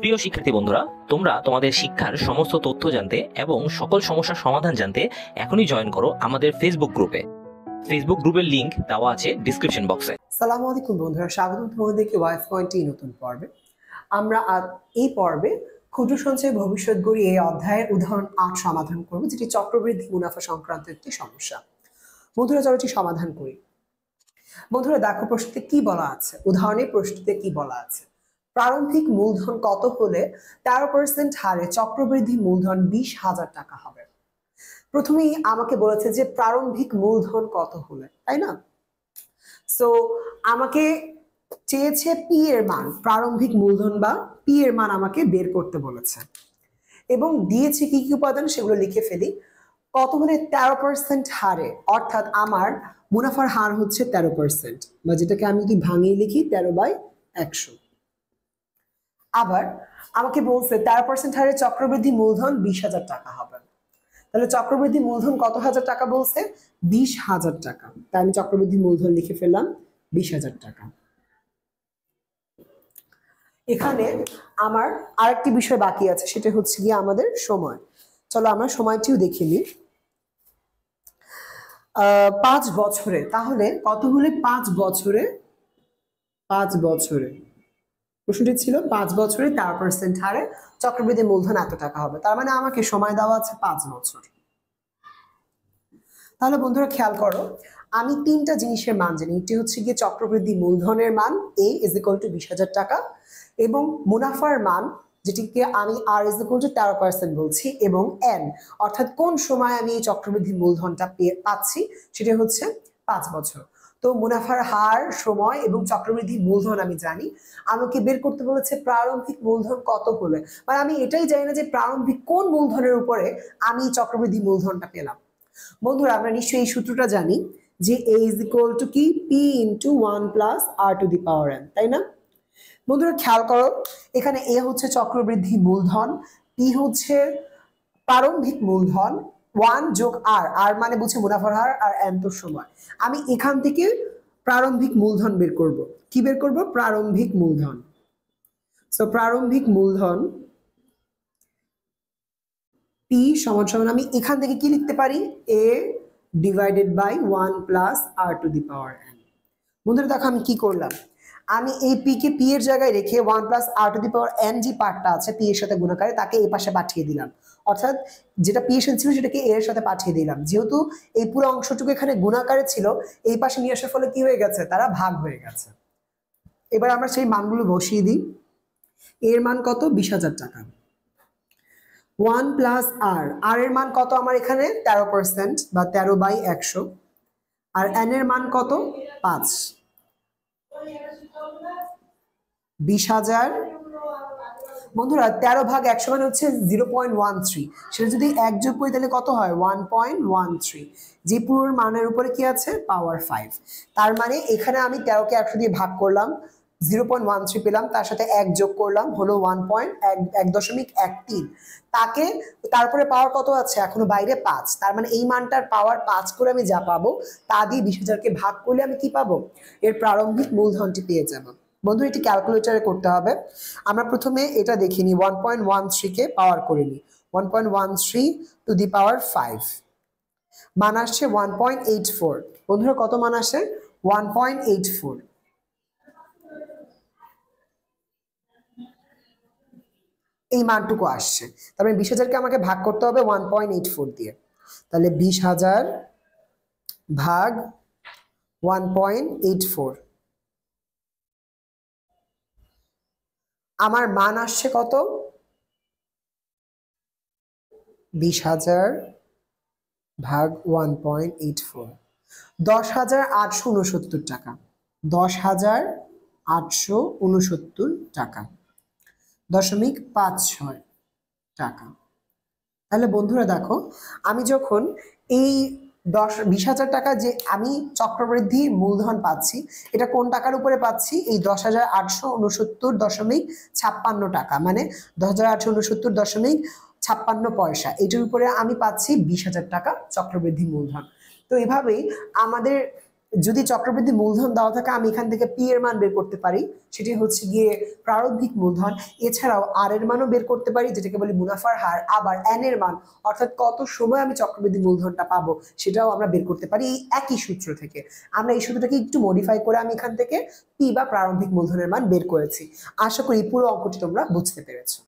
প্রিয় শিক্ষার্থী বন্ধুরা, তোমরা তোমাদের শিক্ষার সমস্ত তথ্য জানতে এবং সকল সমস্যার সমাধান জানতে এখনই জয়েন করো আমাদের ফেসবুক গ্রুপে। ফেসবুক গ্রুপের লিংক দেওয়া আছে ডিসক্রিপশন বক্সে। আসসালামু আলাইকুম বন্ধুরা, স্বাগত তোমাদেরকে ওয়াইফ পয়েন্টে নতুন পর্বে। আমরা এই পর্বে ক্ষুদ্র সঞ্চয় ভবিষ্যৎ গড়ি এই অধ্যায়ের উদাহরণ ৮ সমাধান করব, যেটি চক্রবৃদ্ধি মুনাফা সংক্রান্ত একটি সমস্যা। বন্ধুরা, চলো এটি সমাধান করি। বন্ধুরা দেখো, প্রশ্নতে কি বলা আছে, উদাহরণের প্রশ্নতে কি বলা আছে। প্রারম্ভিক মূলধন কত হলে 13% হারে চক্রবৃদ্ধি মূলধন 20,000 টাকা হবে? প্রথমেই আমাকে বলেছে যে প্রারম্ভিক মূলধন কত হলে, তাই না? সো আমাকে চেয়েছে পি এর মান, প্রারম্ভিক মূলধন বা পি এর মান আমাকে বের করতে বলেছে এবং দিয়েছে কি কি উপাদান, সেগুলো লিখে ফেলি। কত হলে 13% হারে, অর্থাৎ আমার মুনাফার হার হচ্ছে 13%, বা যেটাকে আমি যদি ভাঙিয়ে লিখি 13/100। আবার আমাকে বলছে 13% হারে চক্রবৃদ্ধি মূলধন 20,000 টাকা হবে। তাহলে চক্রবৃদ্ধি মূলধন কত হাজার টাকা বলছে? 20,000 টাকা। তাই আমি চক্রবৃদ্ধি মূলধন লিখে ফেললাম 20,000 টাকা। এখানে আমার আরেকটি বিষয় বাকি আছে, সেটা হচ্ছে গিয়ে আমাদের সময়। চলো আমরা সময়টিও দেখে নিই। 5 বছরে, তাহলে কত হলে 5 বছরে, 5 বছরে প্রশ্নটি ছিল 5 বছরে 13% হারে চক্রবৃদ্ধি মূলধন এত টাকা হবে। তার মানে আমাকে সময় দেওয়া আছে 5 বছর। তাহলে বন্ধুরা খেয়াল করো, আমি তিনটা জিনিসের মান জানি। এটি হচ্ছে গিয়ে চক্রবৃদ্ধি মূলধনের মান A = 20,000 টাকা, এবং মুনাফার মান যেটিকে আমি R = 13% বলছি, এবং N অর্থাৎ কোন সময় আমি এই চক্রবৃদ্ধি মূলধনটা পাচ্ছি, সেটা হচ্ছে 5 বছর। তো মুনাফার হার, সময় এবং চক্রবৃদ্ধি মূলধন আমি জানি। আমাকে বের করতে বলেছে প্রারম্ভিক মূলধন কত হলে, মানে আমি এটাই জানি না যে প্রারম্ভিক কোন মূলধনের উপরে আমি চক্রবৃদ্ধি মূলধনটা পেলাম। বন্ধুরা, আমরা নিশ্চয়ই এই সূত্রটা জানি যে A = কি P × 1 + R⁴ n, তাই না? বন্ধুরা খেয়াল করো, এখানে A হচ্ছে চক্রবৃদ্ধি মূলধন, P হচ্ছে প্রারম্ভিক মূলধন, 1 + R, R মানে বুঝে মুনাফার হার, আর N তো সময়। আমি এখান থেকে প্রারম্ভিক মূলধন বের করব। কি বের করব? প্রারম্ভিক মূলধন। সো প্রারম্ভিক মূলধন P = আমি এখান থেকে কি লিখতে পারি? A / 1 + R⁴n। বন্ধুরা দেখো, আমি কি করলাম, আমি এই P কে P এর জায়গায় রেখে 1 + R⁴n যে পার্টটা আছে P এর সাথে গুণাকারে, তাকে এই পাশে পাঠিয়ে দিলাম। অর্থাৎ যেটা P এর সাথে ছিল সেটাকে A এর সাথে পাঠিয়ে দিলাম। যেহেতু এই পুরো অংশটুকু এখানে গুণাকারে ছিল, এই পাশে নিয়ে আসার ফলে কি হয়ে গেছে? তারা ভাগ হয়ে গেছে। এবার আমরা সেই মানগুলো বসিয়ে দিই। এর মান কত? 20,000 টাকা। 1 + R, R এর মান কত আমার এখানে? 13% বা 13/100। আর N এর মান কত? 5। 20,000। বন্ধুরা 13/100 মানে হচ্ছে 0.13। সেটা যদি 1 যোগ করি তাহলে কত হয়? 1.13। যে পুরোর মানের উপরে কি আছে? পাওয়ার 5। তার মানে এখানে আমি 13কে 100 দিয়ে ভাগ করলাম, 0.13 পেলাম, তার সাথে 1 যোগ করলাম, হলো 1.13। তাকে তারপরে পাওয়ার কত আছে? এখনো বাইরে 5। তার মানে এই মানটার পাওয়ার 5 করে আমি যা পাবো, তা দিয়ে 20,000কে ভাগ করলে আমি কি পাবো? এর প্রারম্ভিক মূলধনটি পেয়ে যাবো। বন্ধু, এটি ক্যালকুলেটরে করতে হবে। আমরা প্রথমে এটা দেখে নিই, 1.13 কে পাওয়ার করে নিই। 1.13 × 5 মান আসছে 1.84। বন্ধুরা কত মান আসে? 1.84। এই মানটুকু আসছে। তারপরে 20,000কে আমাকে ভাগ করতে হবে 1.84 দিয়ে। তাহলে 20,000 ভাগ 1.84, আমার মান আসছে কত? 20,000 ভাগ 1.84, 10,869 টাকা। 10,869 টাকা, 0.56 টাকা। তাহলে বন্ধুরা দেখো, আমি যখন এই 20,000 টাকা যে আমি চক্রবৃদ্ধি মূলধন পাচ্ছি, এটা কোন টাকার উপরে পাচ্ছি? এই 10,869.56 টাকা, মানে 10,869.56 পয়সা, এটার উপরে আমি পাচ্ছি 20,000 টাকা চক্রবৃদ্ধি মূলধন। তো এভাবেই আমাদের যদি চক্রবৃদ্ধি মূলধন দেওয়া থাকে আমি এখান থেকে পি এর মান বের করতে পারি, সেটি হচ্ছে গিয়ে প্রারম্ভিক মূলধন। এছাড়াও আর এর মানও বের করতে পারি, যেটাকে বলি মুনাফার হার। আবার এন এর মান, অর্থাৎ কত সময় আমি চক্রবৃদ্ধি মূলধনটা পাবো, সেটাও আমরা বের করতে পারি এই একই সূত্র থেকে। আমরা এই সূত্রটাকে একটু মডিফাই করে আমি এখান থেকে পি বা প্রারম্ভিক মূলধনের মান বের করেছি। আশা করি পুরো অঙ্কটি তোমরা বুঝতে পেরেছো।